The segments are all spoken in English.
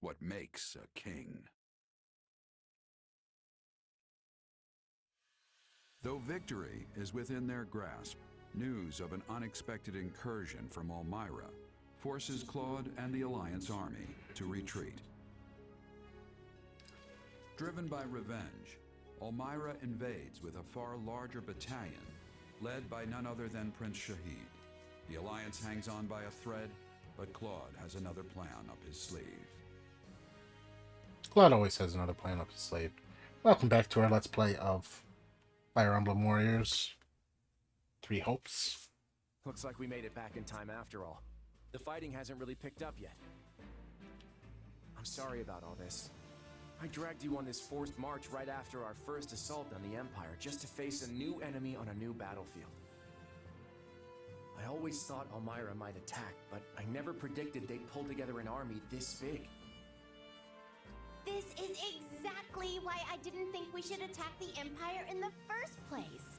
what makes a king. Though victory is within their grasp, news of an unexpected incursion from Elmyra forces Claude and the Alliance army to retreat. Driven by revenge, Elmyra invades with a far larger battalion, led by none other than Prince Shahid. The Alliance hangs on by a thread, but Claude has another plan up his sleeve. Claude always has another plan up his sleeve. Welcome back to our Let's Play of Fire Emblem Warriors. Three Hopes. Looks like we made it back in time after all. The fighting hasn't really picked up yet. I'm sorry about all this. I dragged you on this forced march right after our first assault on the Empire just to face a new enemy on a new battlefield. I always thought Elmyra might attack, but I never predicted they'd pull together an army this big. This is exactly why I didn't think we should attack the Empire in the first place.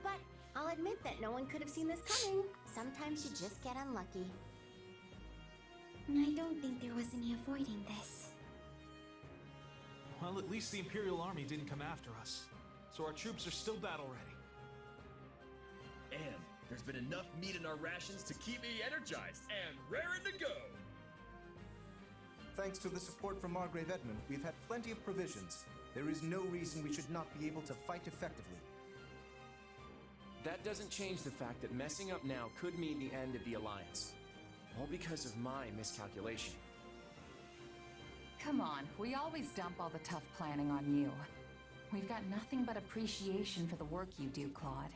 But I'll admit that no one could have seen this coming. Sometimes you just get unlucky. I don't think there was any avoiding this. Well, at least the Imperial Army didn't come after us, so our troops are still battle-ready. And there's been enough meat in our rations to keep me energized and raring to go! Thanks to the support from Margrave Edmund, we've had plenty of provisions. There is no reason we should not be able to fight effectively. That doesn't change the fact that messing up now could mean the end of the Alliance. All because of my miscalculation. Come on, we always dump all the tough planning on you. We've got nothing but appreciation for the work you do, Claude.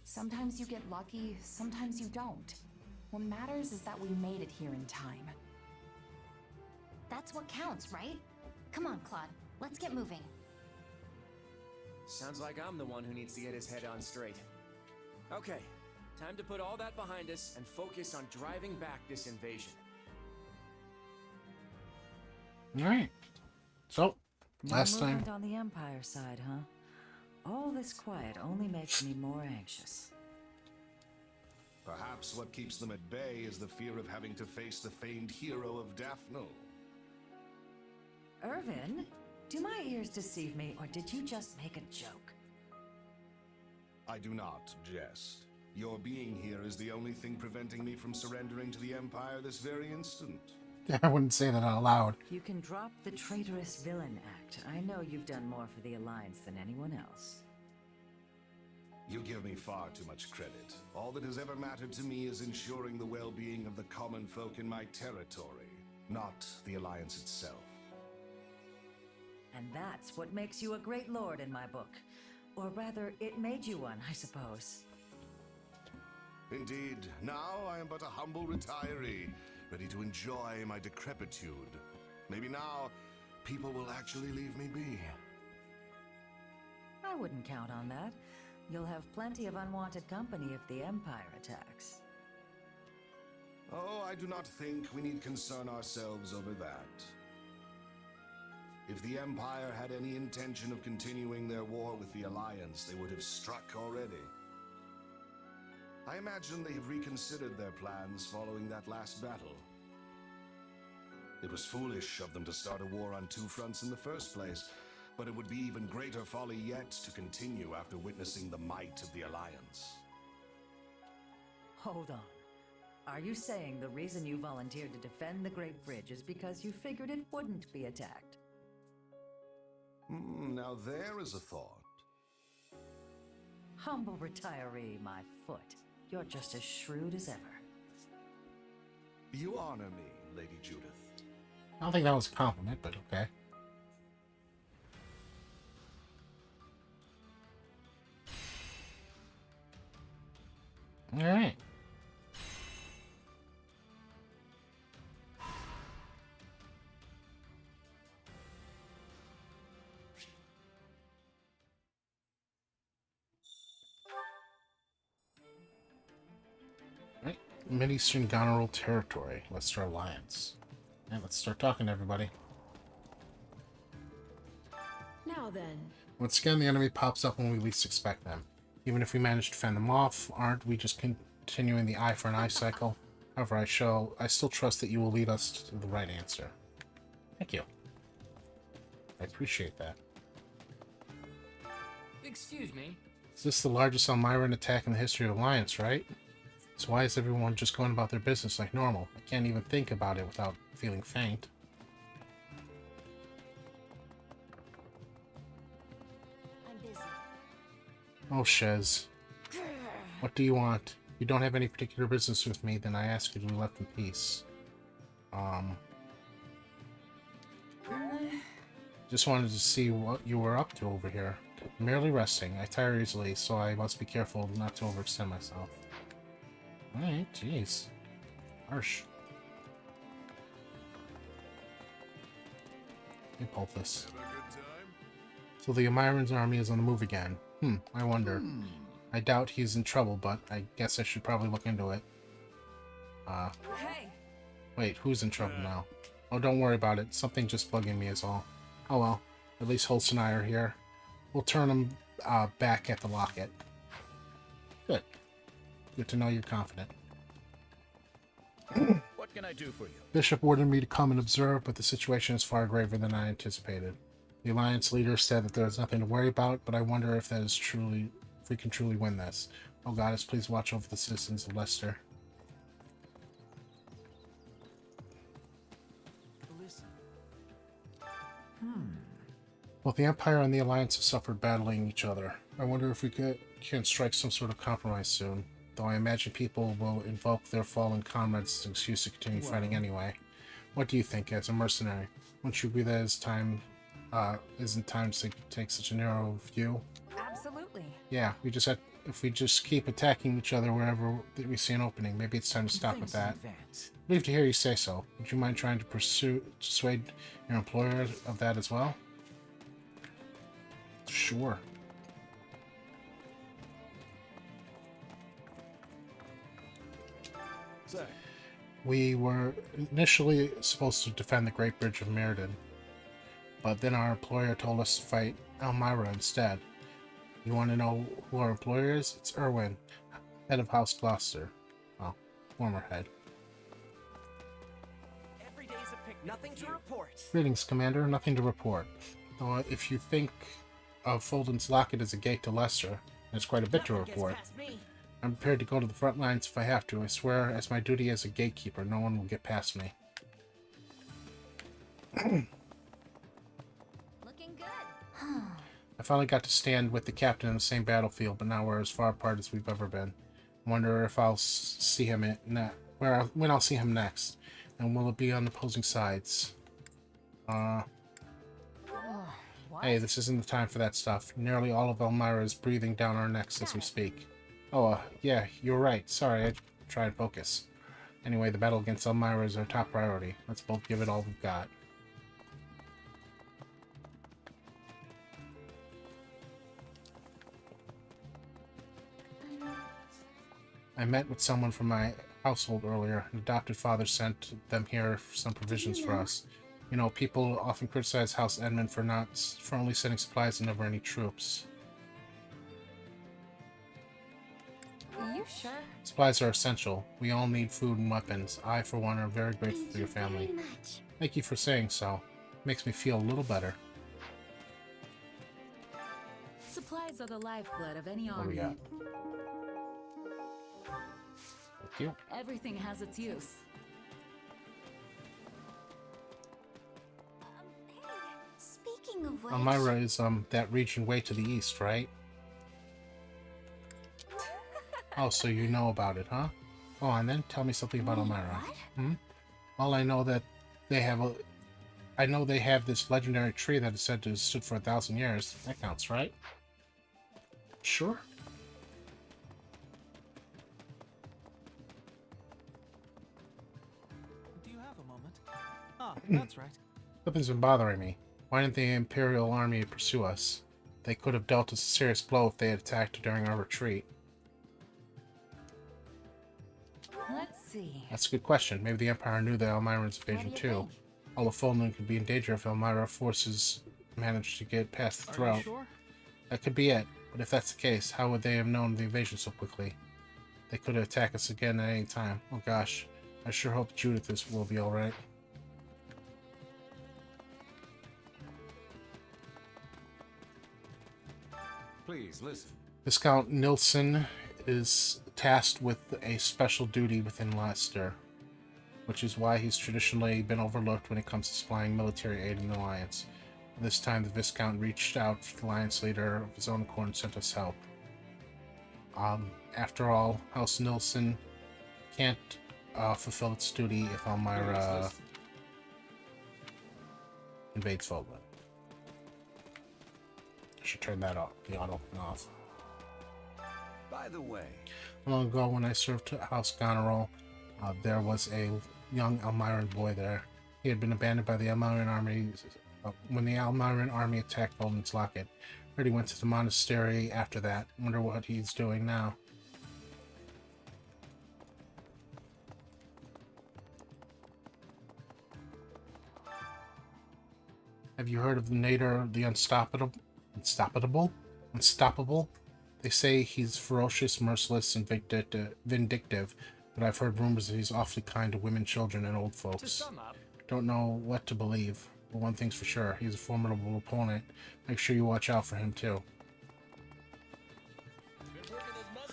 Sometimes you get lucky, sometimes you don't. What matters is that we made it here in time. That's what counts, right? Come on, Claude. Let's get moving. Sounds like I'm the one who needs to get his head on straight. Okay, time to put all that behind us and focus on driving back this invasion. Alright. So, last No movement time. on the Empire side, huh? All this quiet only makes me more anxious. Perhaps what keeps them at bay is the fear of having to face the famed hero of Daphne. Irvin, do my ears deceive me, or did you just make a joke? I do not jest. Your being here is the only thing preventing me from surrendering to the Empire this very instant. I wouldn't say that out loud. You can drop the traitorous villain act. I know you've done more for the Alliance than anyone else. You give me far too much credit. All that has ever mattered to me is ensuring the well-being of the common folk in my territory, not the Alliance itself. And that's what makes you a great lord in my book. Or rather, it made you one, I suppose. Indeed, now I am but a humble retiree, ready to enjoy my decrepitude. Maybe now, people will actually leave me be. I wouldn't count on that. You'll have plenty of unwanted company if the Empire attacks. Oh, I do not think we need concern ourselves over that. If the Empire had any intention of continuing their war with the Alliance, they would have struck already. I imagine they have reconsidered their plans following that last battle. It was foolish of them to start a war on two fronts in the first place, but it would be even greater folly yet to continue after witnessing the might of the Alliance. Hold on. Are you saying the reason you volunteered to defend the Great Bridge is because you figured it wouldn't be attacked? Now there is a thought. Humble retiree, my foot. You're just as shrewd as ever. You honor me, Lady Judith. I don't think that was a compliment, but okay. Alright. Right. Mid-Eastern Goneril Territory. Leicester Alliance. And let's start talking to everybody. Now then. Once again, the enemy pops up when we least expect them. Even if we manage to fend them off, aren't we just continuing the eye for an eye cycle? However, I still trust that you will lead us to the right answer. Thank you. I appreciate that. Excuse me? Is this the largest Elmyran attack in the history of Alliance, right? So why is everyone just going about their business like normal? I can't even think about it without feeling faint. I'm busy. Oh, Shez. What do you want? If you don't have any particular business with me, then I ask you to be left in peace. Just wanted to see what you were up to over here. Merely resting. I tire easily, so I must be careful not to overextend myself. Alright, jeez. Harsh. Hey, Pulpus. So the Elmyran's army is on the move again. I wonder. I doubt he's in trouble, but I guess I should probably look into it. Hey! Wait, who's in trouble now? Oh, don't worry about it. Something just bugging me is all. Oh well. At least Holst and I are here. We'll turn him back at the locket. Good. Good to know you're confident. What can I do for you? Bishop ordered me to come and observe, but the situation is far graver than I anticipated. The Alliance leader said that there's nothing to worry about, but I wonder if that is truly, if we can truly win this. Oh Goddess, please watch over the citizens of Leicester. Listen. Both the Empire and the Alliance have suffered battling each other. I wonder if we can strike some sort of compromise soon, though I imagine people will invoke their fallen comrades as an excuse to continue fighting anyway. What do you think, as a mercenary? Wouldn't you agree that isn't time to take such a narrow view? Absolutely. Yeah, if we just keep attacking each other wherever we see an opening, maybe it's time to stop with that. Relieved to hear you say so. Would you mind trying to persuade your employer of that as well? Sure. Say. We were initially supposed to defend the Great Bridge of Meriden, but then our employer told us to fight Elmyra instead. You want to know who our employer is? It's Erwin, head of House Gloucester. Well, former head. Every day's a pick. Nothing to report. Greetings, Commander. Nothing to report. Though if you think of Fulden's Locket as a gate to Leicester, there's quite a bit to report. I'm prepared to go to the front lines if I have to. I swear, as my duty as a gatekeeper, no one will get past me. Looking good. I finally got to stand with the captain in the same battlefield, but now we're as far apart as we've ever been. I wonder if I'll see him when I'll see him next, and will it be on opposing sides? Hey, this isn't the time for that stuff. Nearly all of Elmyra is breathing down our necks as we speak. Oh, yeah, you're right. Sorry, I try and focus. Anyway, the battle against Elmyra is our top priority. Let's both give it all we've got. I met with someone from my household earlier. An adopted father sent them here for some provisions for us. You know, people often criticize House Edmund for only sending supplies and never any troops. Are you sure? Supplies are essential. We all need food and weapons. I, for one, am very grateful for your family. Thank you for saying so. Makes me feel a little better. Supplies are the lifeblood of any What do we army. got? Thank you. Everything has its use. Speaking of which... Elmyra is, that region way to the east, right? Oh, so you know about it, huh? Go on then, tell me something about Elmyra. Well, I know that they have this legendary tree that is said to have stood for 1,000 years. That counts, right? Sure. Do you have a moment? Ah, that's right. Something's been bothering me. Why didn't the Imperial Army pursue us? They could have dealt us a serious blow if they had attacked during our retreat. Let's see. That's a good question. Maybe the Empire knew the Elmyran's invasion too. All of Fulden could be in danger if Elmyra forces managed to get past the throat. Sure? That could be it. But if that's the case, how would they have known the invasion so quickly? They could have attacked us again at any time. Oh gosh. I sure hope Judith will be alright. Please, listen. Viscount Nilsson is tasked with a special duty within Leicester, which is why he's traditionally been overlooked when it comes to supplying military aid in the Alliance. This time, the Viscount reached out to the Alliance leader of his own accord and sent us help. After all, House Nilsson can't fulfill its duty if Elmira invades Fogland. I should turn that off, the auto off. By the way, long ago when I served House Goneril, there was a young Elmiran boy there. He had been abandoned by the Elmiran army when the Elmiran army attacked Bolden's Locket. Heard he went to the monastery after that. Wonder what he's doing now. Have you heard of the Nader, the Unstoppable? Unstoppable? They say he's ferocious, merciless, and vindictive, but I've heard rumors that he's awfully kind to women, children, and old folks. to sum up, Don't know what to believe, but one thing's for sure, he's a formidable opponent. Make sure you watch out for him, too.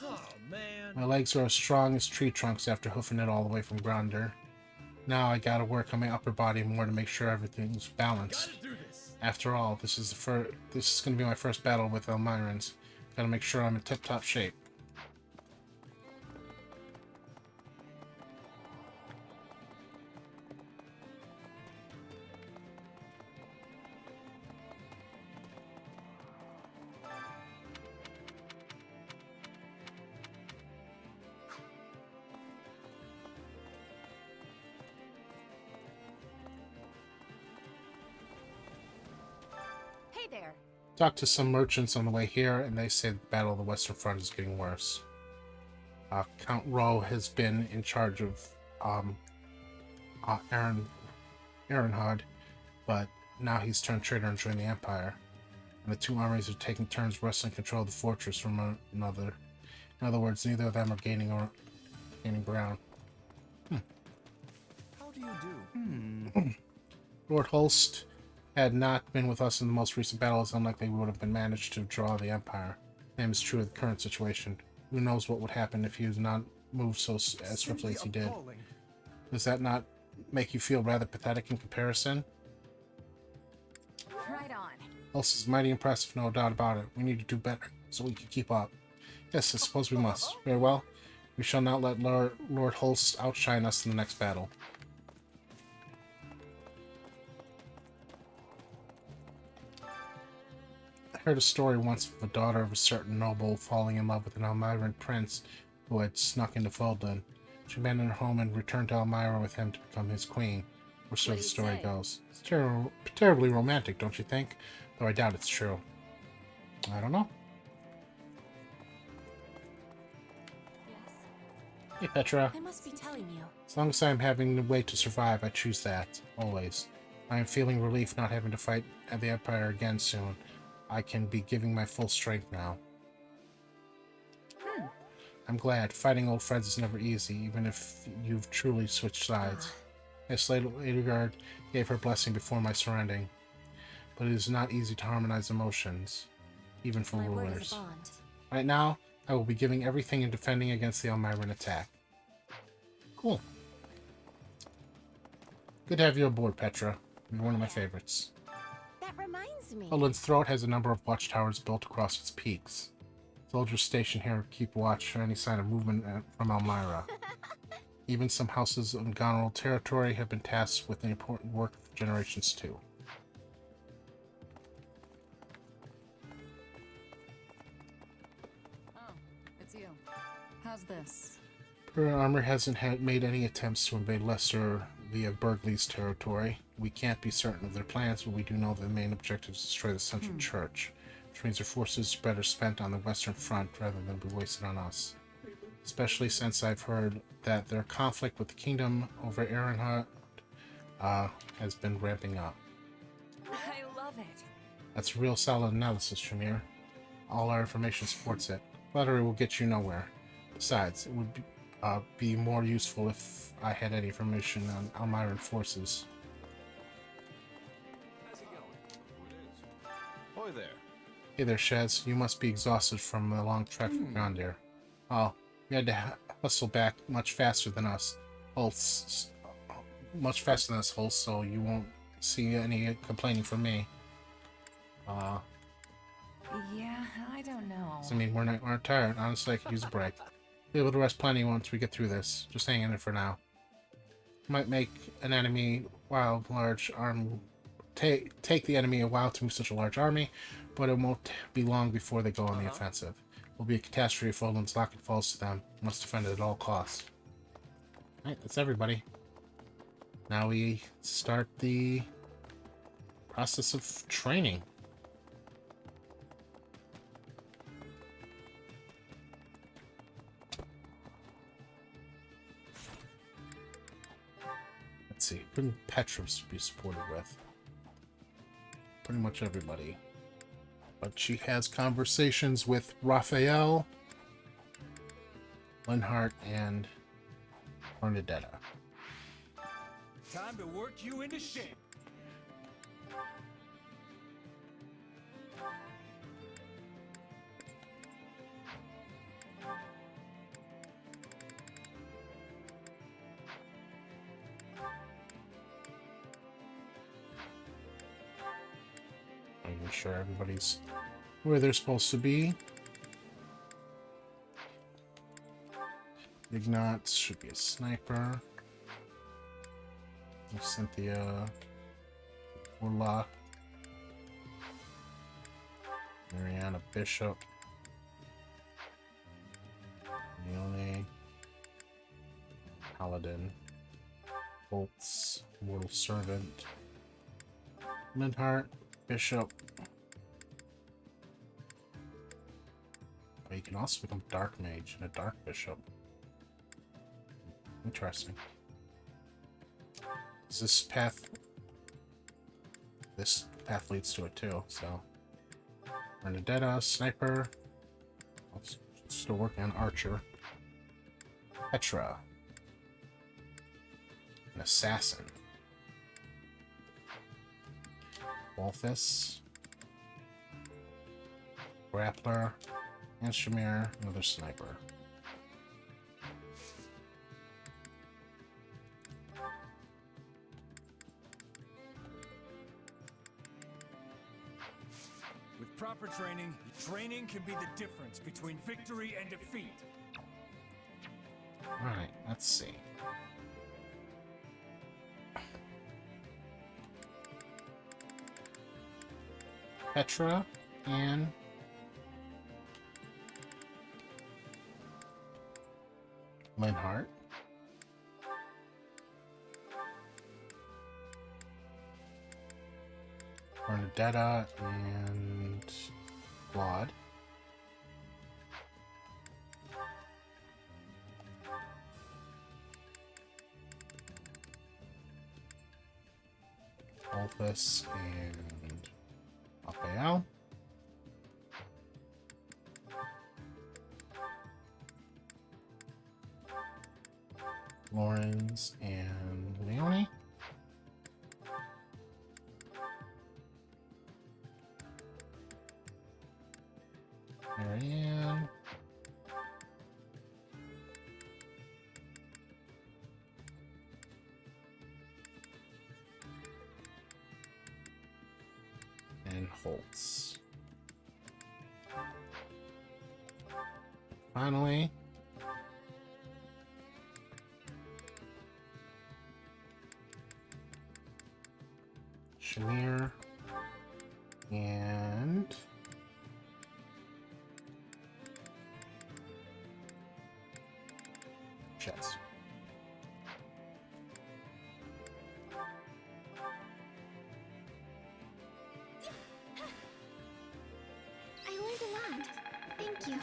Oh, man. My legs are as strong as tree trunks after hoofing it all the way from Gronder. Now I gotta work on my upper body more to make sure everything's balanced. Gotta do this. After all, this is gonna be my first battle with Elmirans. Gotta make sure I'm in tip-top shape. Hey there. Talked to some merchants on the way here, and they say the Battle of the Western Front is getting worse. Count Rowe has been in charge of Ehrenhard, but now he's turned traitor and joined the Empire. And the two armies are taking turns wresting control of the fortress from another. In other words, neither of them are gaining ground. how do you do? Lord Holst had not been with us in the most recent battle, it's unlikely we would have been managed to draw the Empire. Same is true of the current situation. Who knows what would happen if he was not moved as swiftly as he did. Appalling. Does that not make you feel rather pathetic in comparison? Right on. Holst is mighty impressive, no doubt about it. We need to do better so we can keep up. Yes, I suppose we must. Very well. We shall not let Lord Holst outshine us in the next battle. I heard a story once of a daughter of a certain noble falling in love with an Elmiran prince who had snuck into Fodlan. She abandoned her home and returned to Elmira with him to become his queen, or so the story goes. It's terribly romantic, don't you think? Though I doubt it's true. I don't know. Yes. Hey, Petra. I must be telling you. As long as I am having a way to survive, I choose that. Always. I am feeling relief not having to fight at the Empire again soon. I can be giving my full strength now. I'm glad. Fighting old friends is never easy, even if you've truly switched sides. Yes, Lady Edelgard gave her blessing before my surrendering. But it is not easy to harmonize emotions, even for My word is rulers. a bond. Right now, I will be giving everything and defending against the Elmiran attack. Cool. Good to have you aboard, Petra. You're one of my favorites. That reminds me. Fodlan's Throat has a number of watchtowers built across its peaks. Soldiers stationed here keep watch for any sign of movement from Elmira. Even some houses in Goneril territory have been tasked with the important work of generations too. Oh, it's you. How's this? Her armor hasn't made any attempts to invade Leicester via Burgley's territory. We can't be certain of their plans, but we do know that the main objective is to destroy the Central Church, which means their forces are better spent on the Western Front rather than be wasted on us. Especially since I've heard that their conflict with the Kingdom over Ehrenhard has been ramping up. I love it. That's real solid analysis, Tremere. All our information supports it. Flattery will get you nowhere. Besides, it would be more useful if I had any information on Almiran forces. How's it going? Who it is? Hoy there. Hey there, Shaz. You must be exhausted from the long trek from Gondir. Oh, you had to hustle back much faster than us. Much faster than us, Hulse, so you won't see any complaining from me. Yeah, I don't know. I mean, we're not tired. Honestly, I could use a break. Be able to rest plenty once we get through this. Just hang in it for now. Might make an enemy large arm. Take the enemy a while to move such a large army, but it won't be long before they go on the offensive. It will be a catastrophe if Odin's Locket falls to them. Must defend it at all costs. Alright, that's everybody. Now we start the process of training. Let's see, who can Petra be supported with? Pretty much everybody. But she has conversations with Raphael, Linhart, and Bernadetta. Time to work you into shape. Making sure everybody's where they're supposed to be. Ignatz should be a sniper. Cynthia, Warlock, Mariana Bishop, Leone, Paladin, Boltz, Mortal Servant, Linhart, Bishop. Oh, you can also become Dark Mage and a Dark Bishop. Interesting. This path leads to it too, so Bernadetta, Sniper, still working on Archer, Petra, an Assassin, Wolfus, Grappler, and Shamir, another Sniper. With proper training can be the difference between victory and defeat. Alright, let's see. Petra and Linhart. Bernadetta and Claude. Olfus and Raphael. Lawrence and Leone. Marianne. And Holtz. Finally, Shamir and Chess. I learned a lot. Thank you.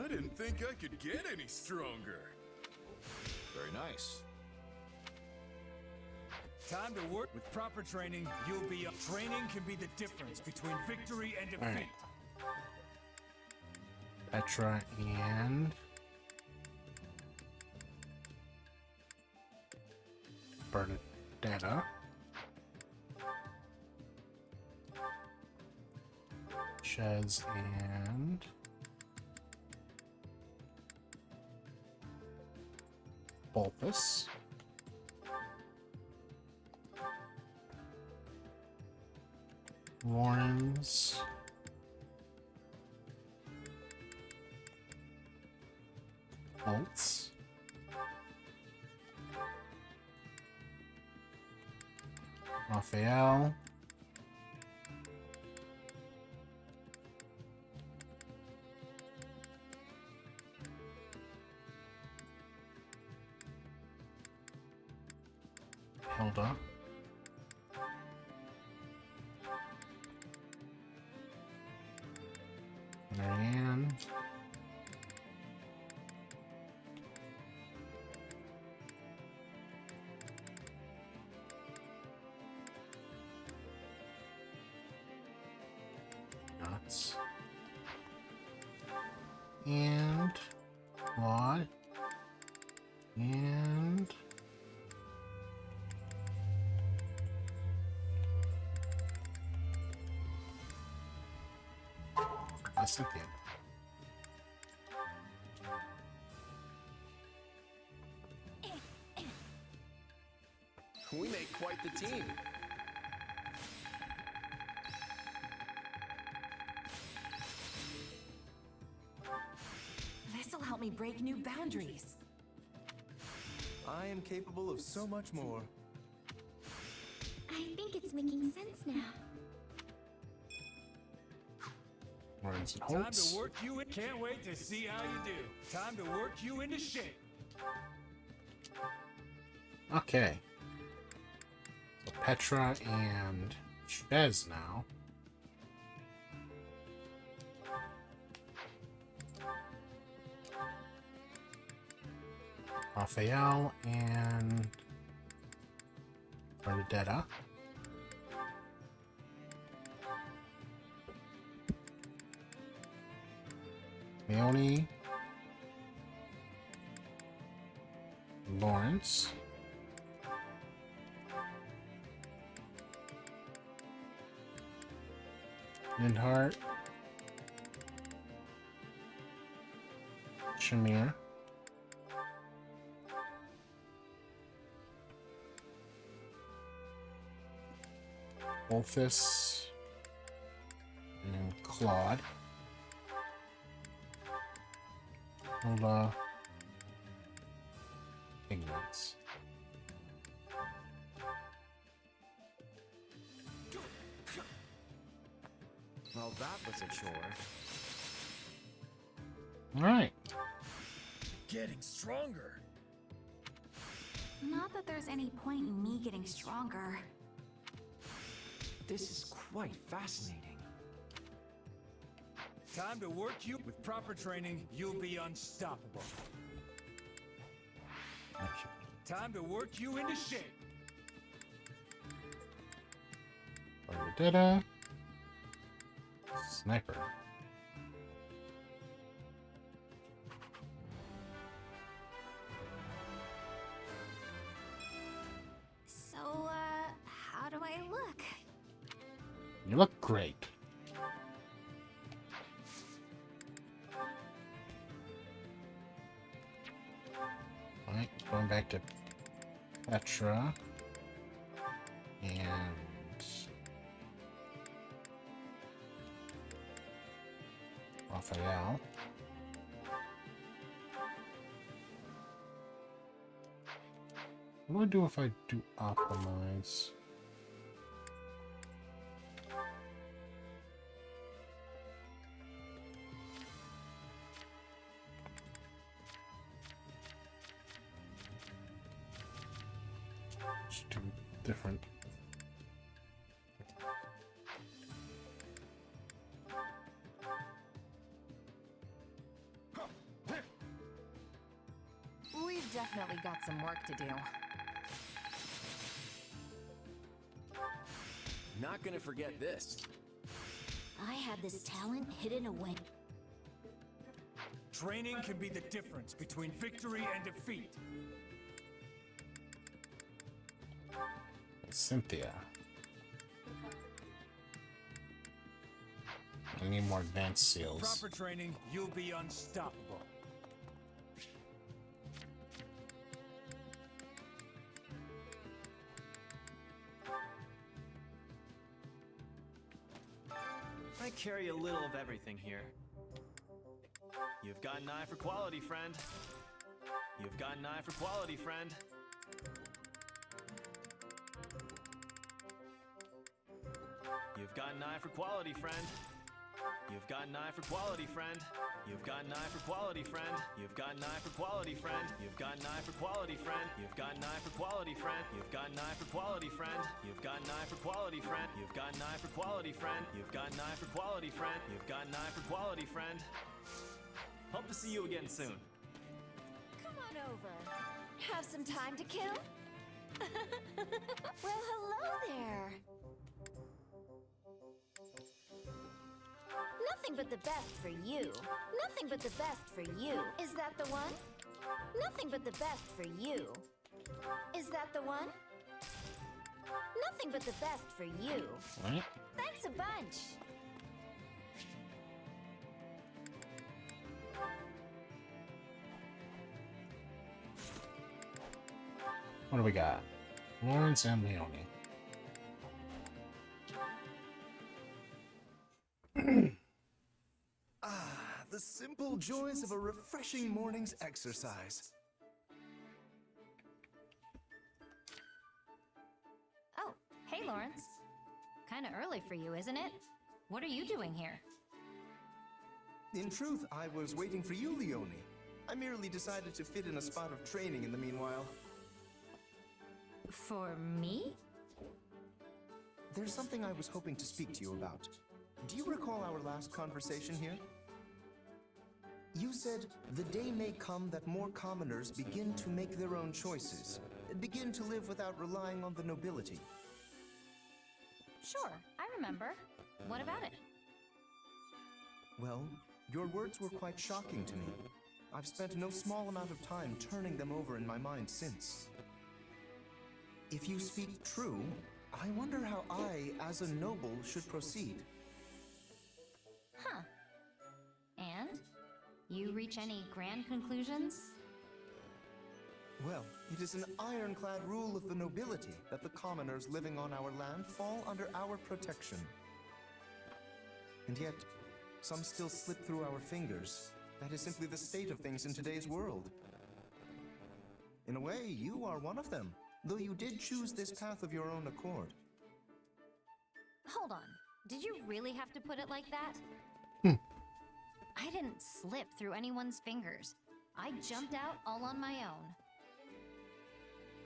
I didn't think I could get any stronger. Very nice. Time to work. With proper training, you'll be up. Training can be the difference between victory and defeat. All right. Petra and Bernadetta. Chez and Bulbous. Lawrence. Bolts. Raphael. Hilda. Marianne. Nuts. And Claude. And Cynthia. We make quite the team. This'll help me break new boundaries. I am capable of so much more. I think it's making sense now. Lawrence and Time Holtz. to work you in. Can't wait to see how you do. Time to work you into shape. Okay. So Petra and Chez now. Raphael and Bernadetta. Leonie. Lawrence. Lindhart. Shamir. Wolfus. And Claude. Lola. Ignorance. Well, that was a chore. All right. Getting stronger. Not that there's any point in me getting stronger. This is quite fascinating. Time to work you. With proper training, you'll be unstoppable. Time to work you into shape. Bernadetta. Sniper. So, how do I look? You look great. Alright, going back to Petra. And Raphael. What do I do if I do optimize? Let's do different. We've definitely got some work to do. Not gonna forget this. I have this talent hidden away. Training can be the difference between victory and defeat. Cynthia. I need more advanced seals. Proper training, you'll be unstoppable. I carry a little of everything here. You've got an eye for quality, friend. You've got an eye for quality, friend. You've got an eye for quality, friend. You've got an eye for quality, friend. You've got an eye for quality, friend. You've got an eye for quality, friend. You've got an eye for quality, friend. You've got an eye for quality, friend. You've got an eye for quality, friend. You've got an eye for quality, friend. You've got an eye for quality, friend. You've got an eye for quality, friend. You've got an eye for quality, friend. Hope to see you again soon. Come on over. Have some time to kill? Well, hello there. Nothing but the best for you. Nothing but the best for you. Is that the one? Nothing but the best for you. Is that the one? Nothing but the best for you. What? Thanks a bunch. What do we got? Lawrence and Leone. The simple joys of a refreshing morning's exercise. Oh, hey, Lawrence. Kinda early for you, isn't it? What are you doing here? In truth, I was waiting for you, Leone. I merely decided to fit in a spot of training in the meanwhile. For me? There's something I was hoping to speak to you about. Do you recall our last conversation here? You said, the day may come that more commoners begin to make their own choices, begin to live without relying on the nobility. Sure, I remember. What about it? Well, your words were quite shocking to me. I've spent no small amount of time turning them over in my mind since. If you speak true, I wonder how I, as a noble, should proceed. Huh. And? You reach any grand conclusions? Well, it is an ironclad rule of the nobility that the commoners living on our land fall under our protection. And yet, some still slip through our fingers. That is simply the state of things in today's world. In a way, you are one of them, though you did choose this path of your own accord. Hold on. Did you really have to put it like that? I didn't slip through anyone's fingers. I jumped out all on my own.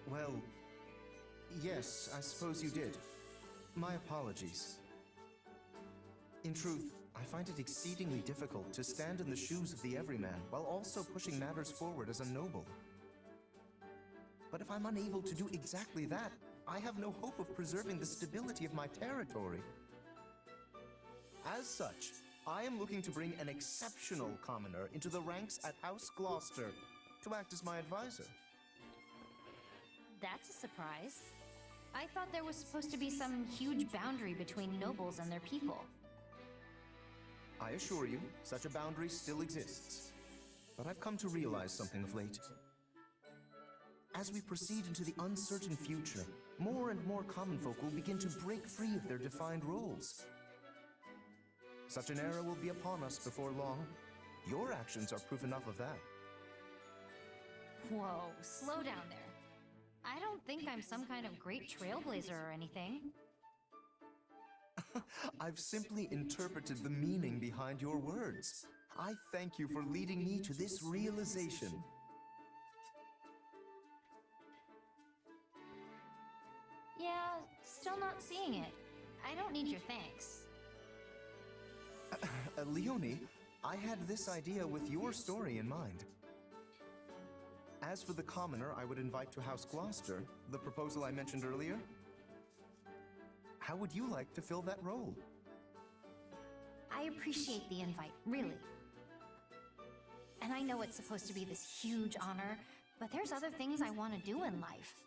Well, yes, I suppose you did. My apologies. In truth, I find it exceedingly difficult to stand in the shoes of the everyman while also pushing matters forward as a noble. But if I'm unable to do exactly that, I have no hope of preserving the stability of my territory. As such, I am looking to bring an exceptional commoner into the ranks at House Gloucester to act as my advisor. That's a surprise. I thought there was supposed to be some huge boundary between nobles and their people. I assure you, such a boundary still exists. But I've come to realize something of late. As we proceed into the uncertain future, more and more common folk will begin to break free of their defined roles. Such an era will be upon us before long. Your actions are proof enough of that. Whoa, slow down there. I don't think I'm some kind of great trailblazer or anything. I've simply interpreted the meaning behind your words. I thank you for leading me to this realization. Yeah, still not seeing it. I don't need your thanks. Leone, I had this idea with your story in mind. As for the commoner I would invite to House Gloucester, the proposal I mentioned earlier, how would you like to fill that role? I appreciate the invite, really. And I know it's supposed to be this huge honor, but there's other things I want to do in life.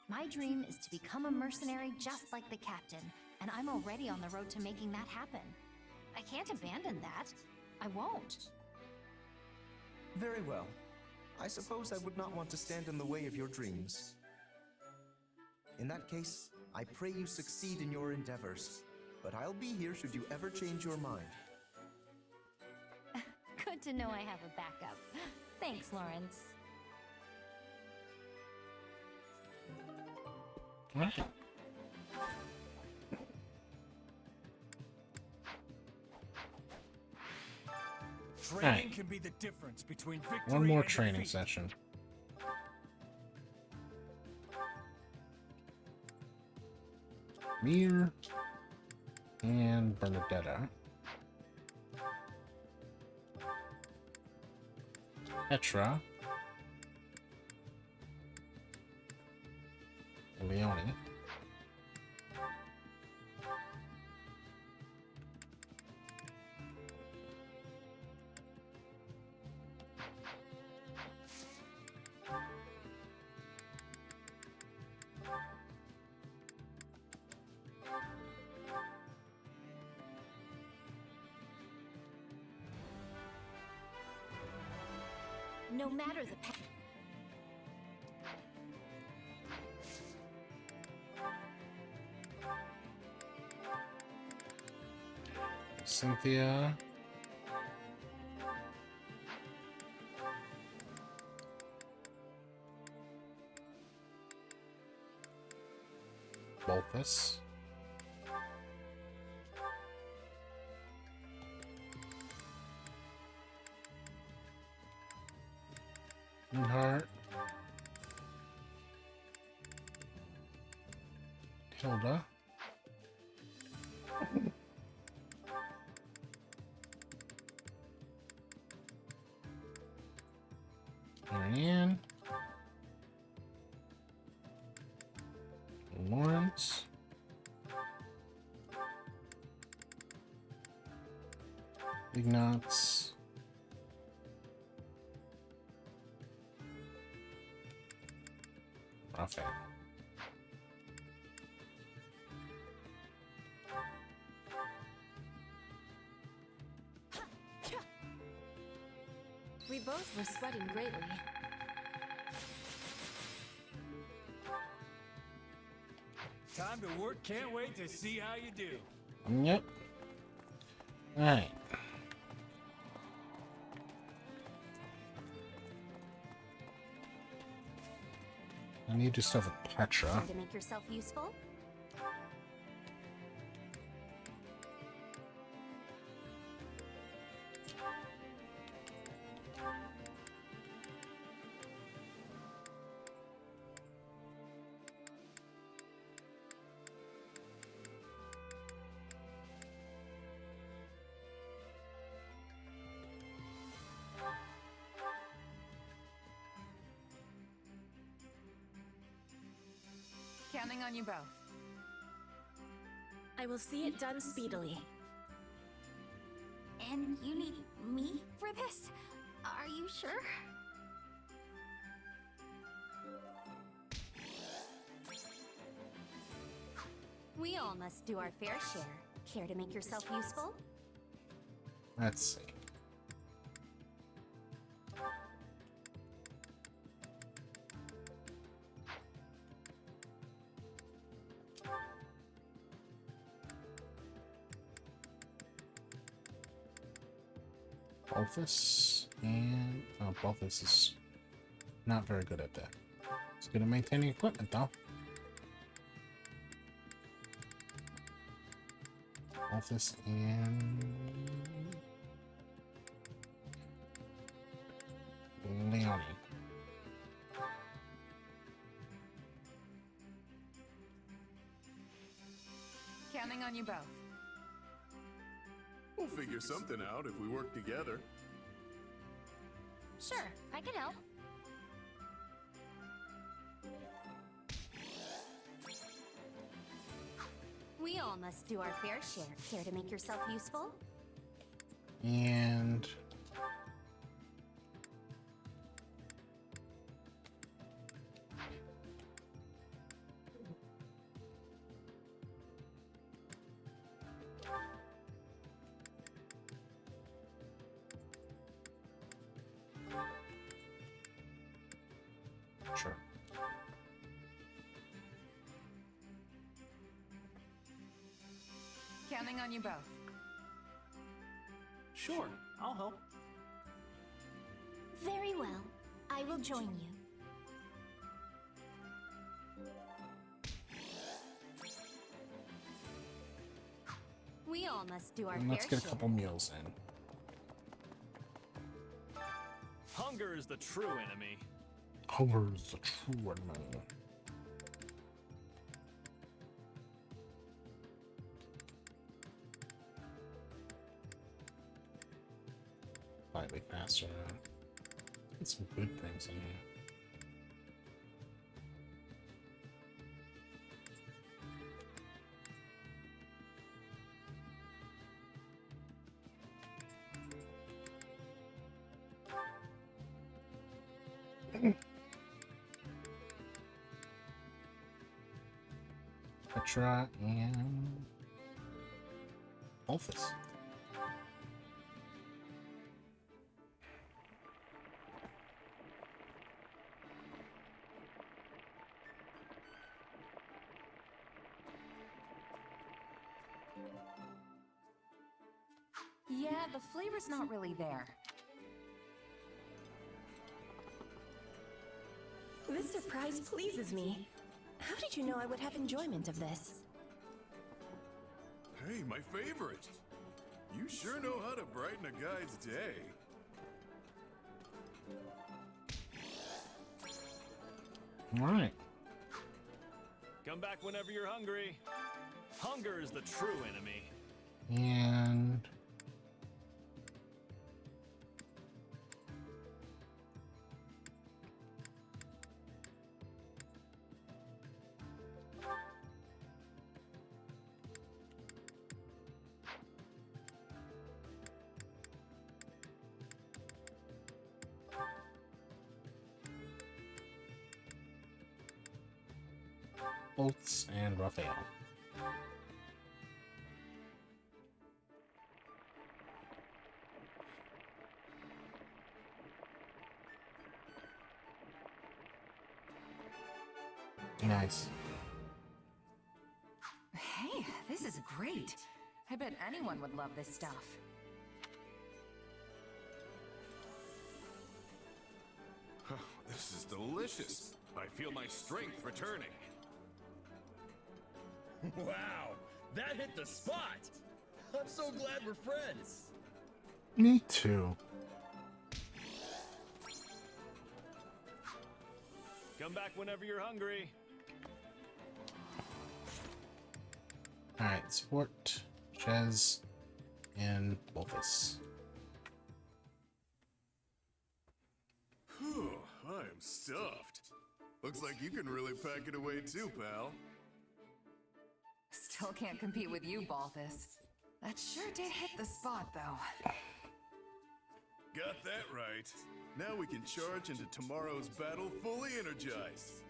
My dream is to become a mercenary just like the captain, and I'm already on the road to making that happen. I can't abandon that. I won't. Very well. I suppose I would not want to stand in the way of your dreams. In that case, I pray you succeed in your endeavors. But I'll be here should you ever change your mind. Good to know I have a backup. Thanks, Lawrence. Training can be the difference between victory One more and training defeat. session. Mir and Bernadetta. Petra. Leone. No matter the path. Cynthia. Bolthus. Moonheart. Hilda. Marianne. Lawrence. Ignatz. Raphael. We both were sweating greatly. Time to work. Can't wait to see how you do. Yep. Alright. I need to stuff with Petra. Care to make yourself useful? Counting on you both. I will see it done speedily. And you need me for this? Are you sure? We all must do our fair share. Care to make yourself useful? Let's see. Balthus and Balthus is not very good at that. He's good at maintaining equipment though. Balthus and Leone. Counting on you both. We'll figure something out if we work together. Sure, I can help. We all must do our fair share. Care to make yourself useful? And Sure. Counting on you both. Sure, I'll help. Very well. I will join you. We all must do our And let's fair get a couple meals in. Hunger is the true enemy. Hunger is the true enemy. Slightly faster. Get some good things in here. Petra and Olphus. Yeah, the flavor's not really there. This surprise pleases me. How did you know I would have enjoyment of this? Hey, my favorite. You sure know how to brighten a guy's day. All right. Come back whenever you're hungry. Hunger is the true enemy. And Bolts and Raphael. Nice. Hey, this is great. I bet anyone would love this stuff. This is delicious. I feel my strength returning. Wow, that hit the spot. I'm so glad we're friends. Me too. Come back whenever you're hungry. Alright, support Chez and Wolfus. Whew, I'm stuffed. Looks like you can really pack it away too, pal. Still can't compete with you, Balthus. That sure did hit the spot, though. Got that right. Now we can charge into tomorrow's battle fully energized.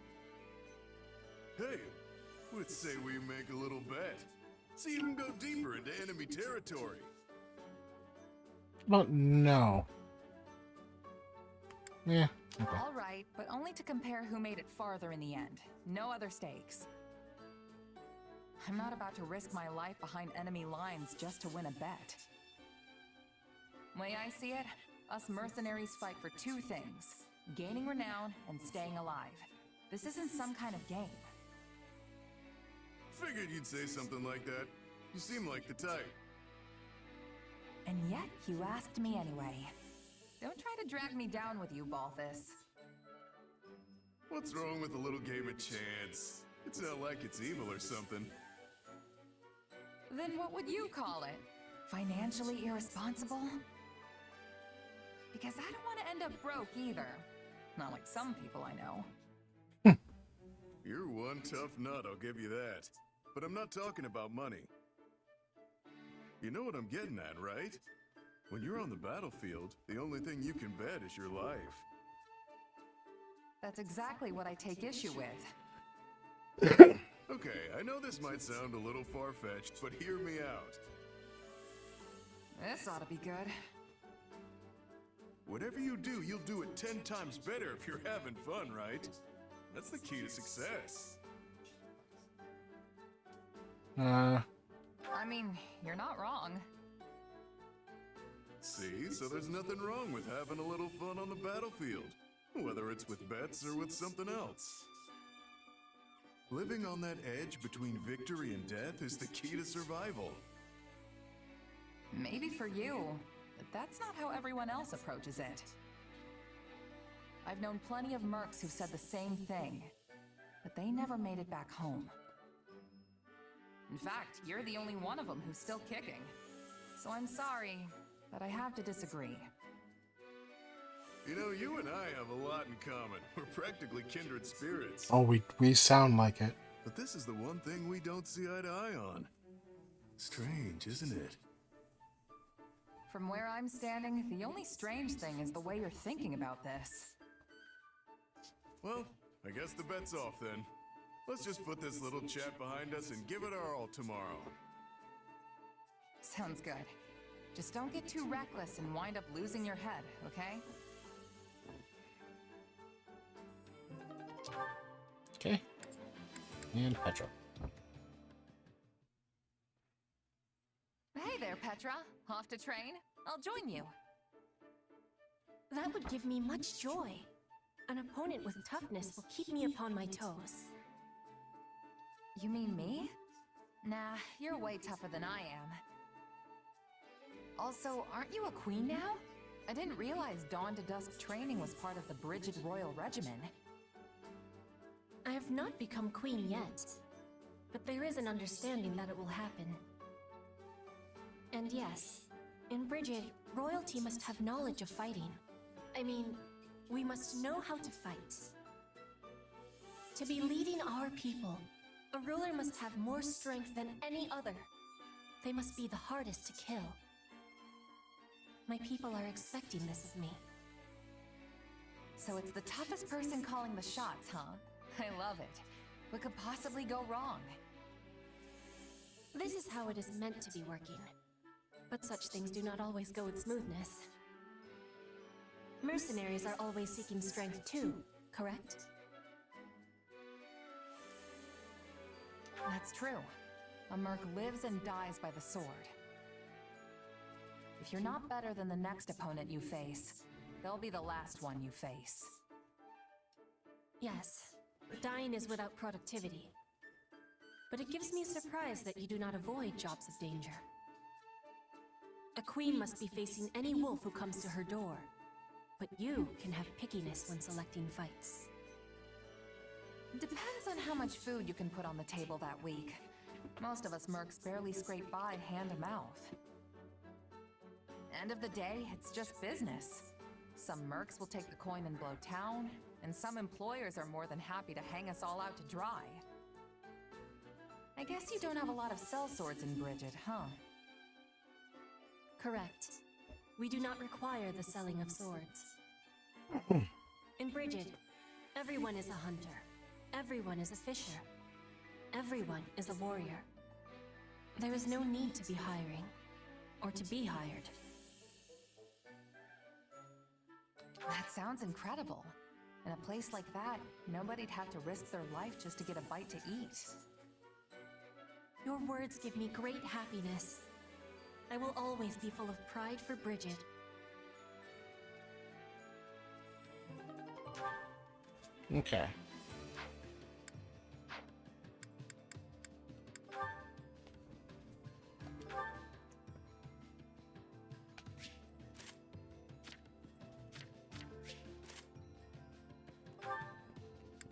Hey, let's say we make a little bet. See who can go deeper into enemy territory. Well, no. Yeah. Okay. All right, but only to compare who made it farther in the end. No other stakes. I'm not about to risk my life behind enemy lines just to win a bet. Way I see it, us mercenaries fight for two things: gaining renown and staying alive. This isn't some kind of game. Figured you'd say something like that. You seem like the type. And yet, you asked me anyway. Don't try to drag me down with you, Balthus. What's wrong with a little game of chance? It's not like it's evil or something. Then what would you call it? Financially irresponsible? Because I don't want to end up broke either. Not like some people I know. You're one tough nut, I'll give you that. But I'm not talking about money. You know what I'm getting at, right? When you're on the battlefield, the only thing you can bet is your life. That's exactly what I take issue with. Okay, I know this might sound a little far-fetched, but hear me out. This ought to be good. Whatever you do, you'll do it 10 times better if you're having fun, right? That's the key to success. I mean, you're not wrong. See, so there's nothing wrong with having a little fun on the battlefield, whether it's with bets or with something else. Living on that edge between victory and death is the key to survival. Maybe for you, but that's not how everyone else approaches it. I've known plenty of mercs who said the same thing, but they never made it back home. In fact, you're the only one of them who's still kicking. So I'm sorry, but I have to disagree. You know, you and I have a lot in common. We're practically kindred spirits. Oh, we sound like it. But this is the one thing we don't see eye to eye on. Strange, isn't it? From where I'm standing, the only strange thing is the way you're thinking about this. Well, I guess the bet's off then. Let's just put this little chat behind us and give it our all tomorrow. Sounds good. Just don't get too reckless and wind up losing your head, okay? Okay. And Petra. Hey there, Petra. Off to train? I'll join you. That would give me much joy. An opponent with toughness will keep me upon my toes. You mean me? Nah, you're way tougher than I am. Also, aren't you a queen now? I didn't realize dawn to dusk training was part of the Brigid Royal Regimen. I have not become queen yet, but there is an understanding that it will happen. And yes, in Brigid, royalty must have knowledge of fighting. I mean, we must know how to fight. To be leading our people, a ruler must have more strength than any other. They must be the hardest to kill. My people are expecting this of me. So it's the toughest person calling the shots, huh? I love it. What could possibly go wrong? This is how it is meant to be working. But such things do not always go with smoothness. Mercenaries are always seeking strength too, correct? That's true. A merc lives and dies by the sword. If you're not better than the next opponent you face, they'll be the last one you face. Yes, dying is without productivity. But it gives me surprise that you do not avoid jobs of danger. A queen must be facing any wolf who comes to her door. But you can have pickiness when selecting fights. Depends on how much food you can put on the table that week. Most of us mercs barely scrape by hand to mouth. End of the day, it's just business. Some mercs will take the coin and blow town, and some employers are more than happy to hang us all out to dry. I guess you don't have a lot of sellswords in Brigid, huh? Correct. We do not require the selling of swords. In Brigid, everyone is a hunter. Everyone is a fisher. Everyone is a warrior. There is no need to be hiring, or to be hired. That sounds incredible. In a place like that, nobody'd have to risk their life just to get a bite to eat. Your words give me great happiness. I will always be full of pride for Brigid. Okay.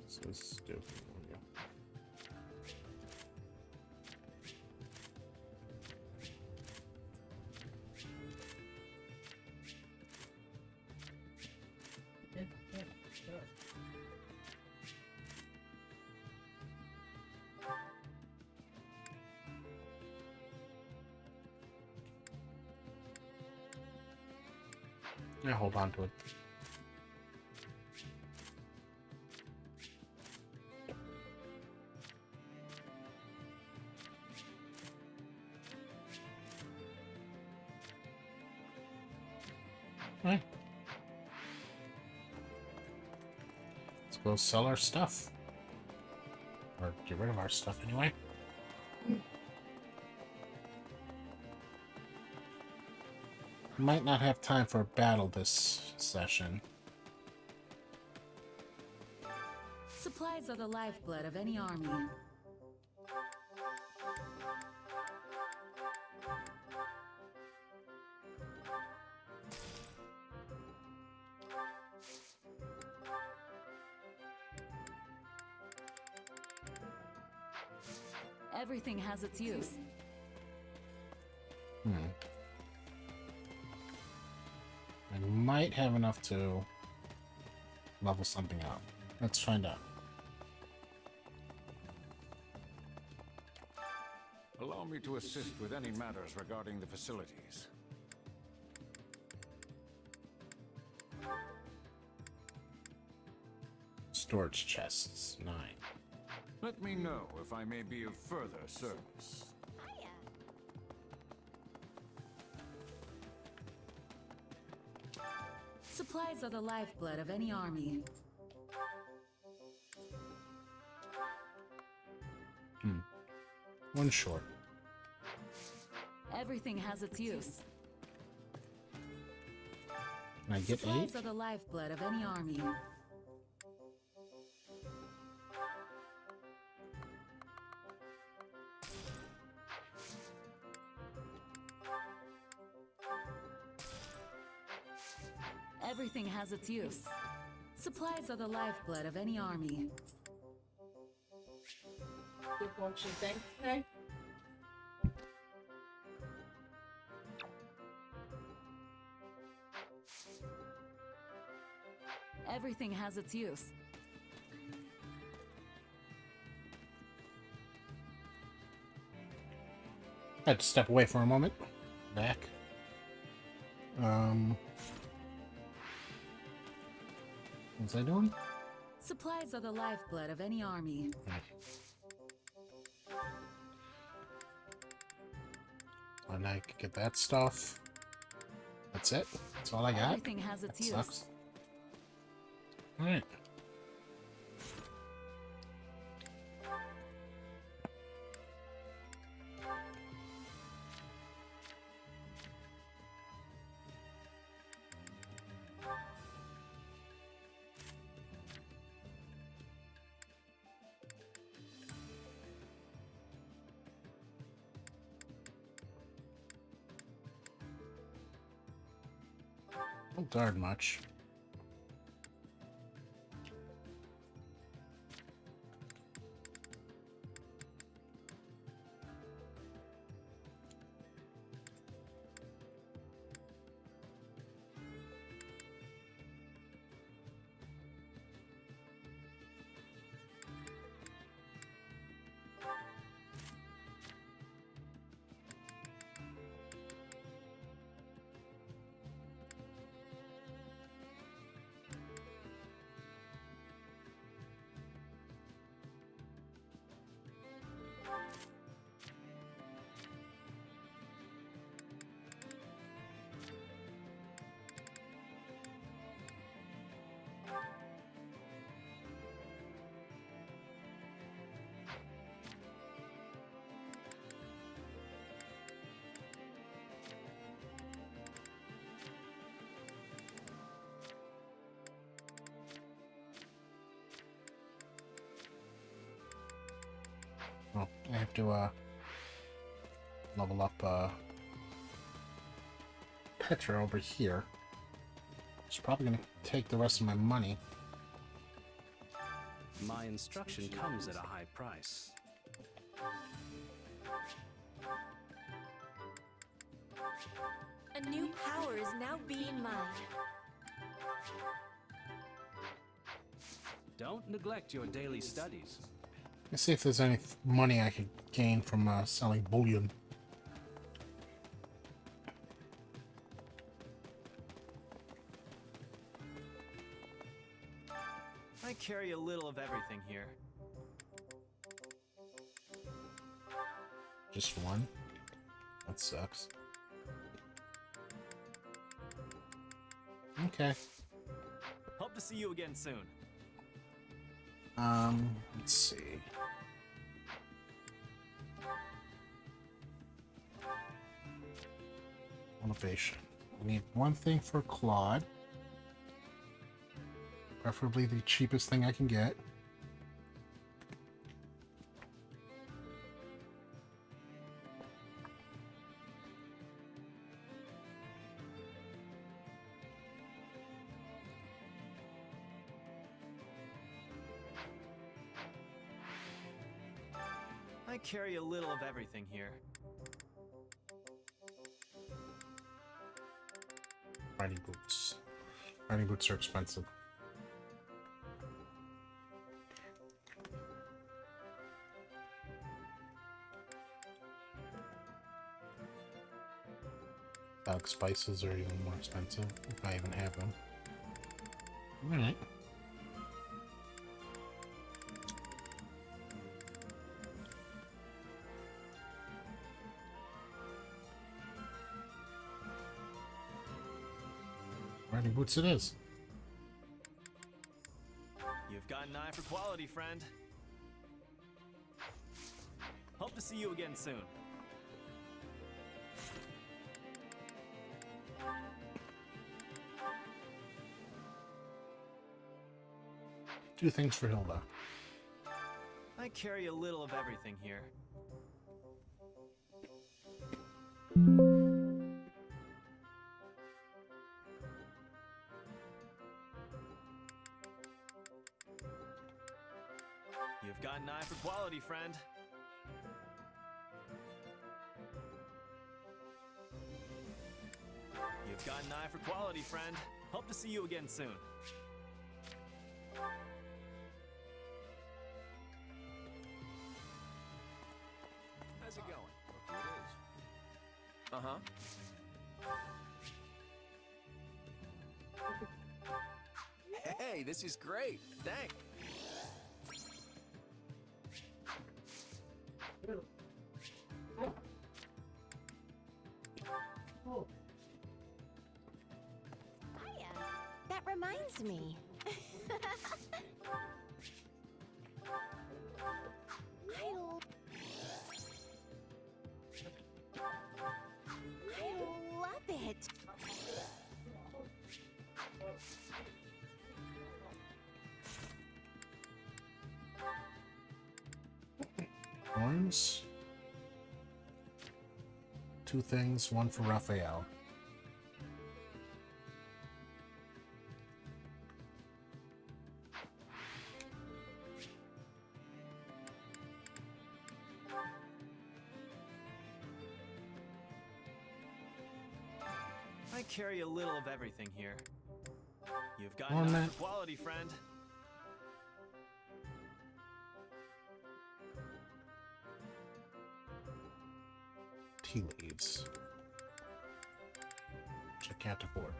So stupid. Yeah. Yeah, hold on to it. go sell our stuff. Or get rid of our stuff anyway. Might not have time for a battle this session. Supplies are the lifeblood of any army. Everything has its use. I might have enough to level something up. Let's find out. Allow me to assist with any matters regarding the facilities. Storage chests, 9. Let me know if I may be of further service. Supplies are the lifeblood of any army. One short. Everything has its use. Can I get 8? Supplies are the lifeblood of any army. Everything has its use. Supplies are the lifeblood of any army. What you think today? Everything has its use. I had to step away for a moment. Back. What was I doing? Supplies are the lifeblood of any army. And I could get that stuff. That's it. That's all I got. Everything has its use. Sucks. Alright. Don't guard much. Oh, I have to level up Petra over here. It's probably gonna take the rest of my money. My instruction comes at a high price. A new power is now being mined. Don't neglect your daily studies. Let's see if there's any money I could gain from selling bullion. I carry a little of everything here. Just one? That sucks. Okay. Hope to see you again soon. Let's see. Motivation. We need one thing for Claude. Preferably the cheapest thing I can get. I carry a little of everything here. Riding boots. Riding boots are expensive. Dog spices are even more expensive, if I even have them. Alright. Riding boots it is. You've got an eye for quality, friend. Hope to see you again soon. Two things for Hilda. I carry a little of everything here. You've got an eye for quality, friend. You've got an eye for quality, friend. Hope to see you again soon. How's it going? Look who it is. Hey, this is great. Thanks. Hiya. That reminds me. I love it. Horns. Two things, one for Raphael. I carry a little of everything here. You've got an eye Ornament. for quality, friend. Tea leaves. Which I can't afford.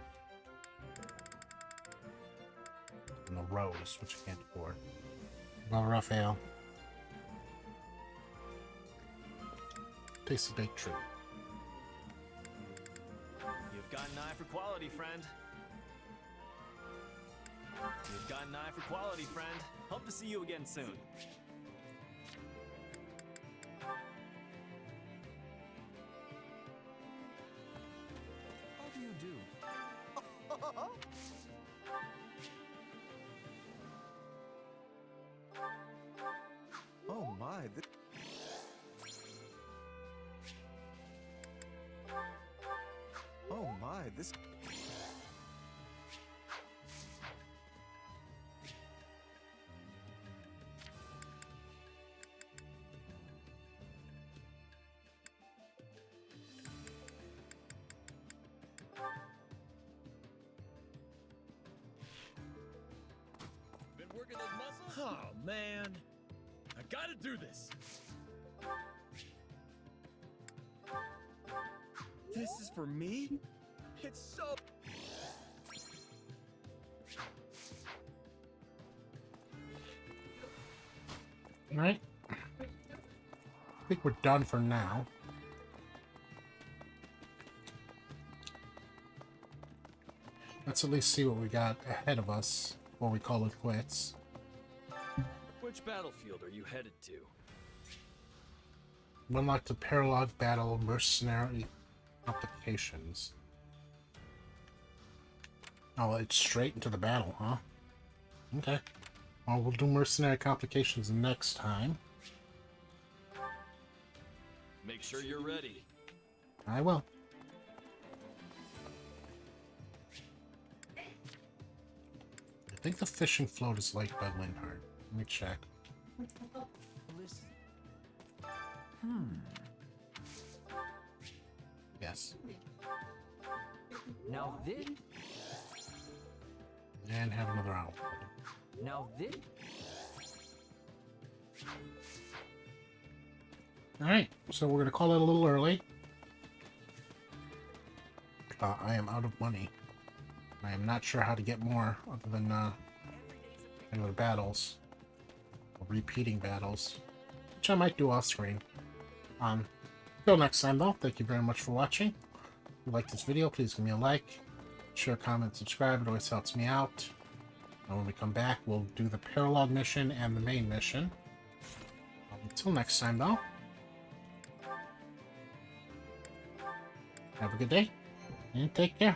And the rose, which I can't afford. Well, Raphael. Tasty baked treat. You've got an eye for quality, friend. You've got an eye for quality, friend. Hope to see you again soon. How do you do? Oh my, oh my, this... Been working those muscles? Oh, man. I gotta do this. This is for me? It's so... Alright. I think we're done for now. Let's at least see what we got ahead of us before we call it quits. Which battlefield are you headed to? Unlock the paralog battle mercenary complications. Oh, it's straight into the battle, huh? Okay. Well, we'll do mercenary complications next time. Make sure you're ready. I will. I think the fishing float is liked by Linhard. Let me check. Listen. Yes. Now this. And have another owl. Now this. Alright, so we're going to call it a little early. I am out of money. I am not sure how to get more other than regular battles. Or repeating battles. Which I might do off screen. Until next time though, thank you very much for watching. If you like this video, please give me a like. Share, comment, subscribe. It always helps me out. And when we come back, we'll do the paralog mission and the main mission. Until next time though. Have a good day, and take care.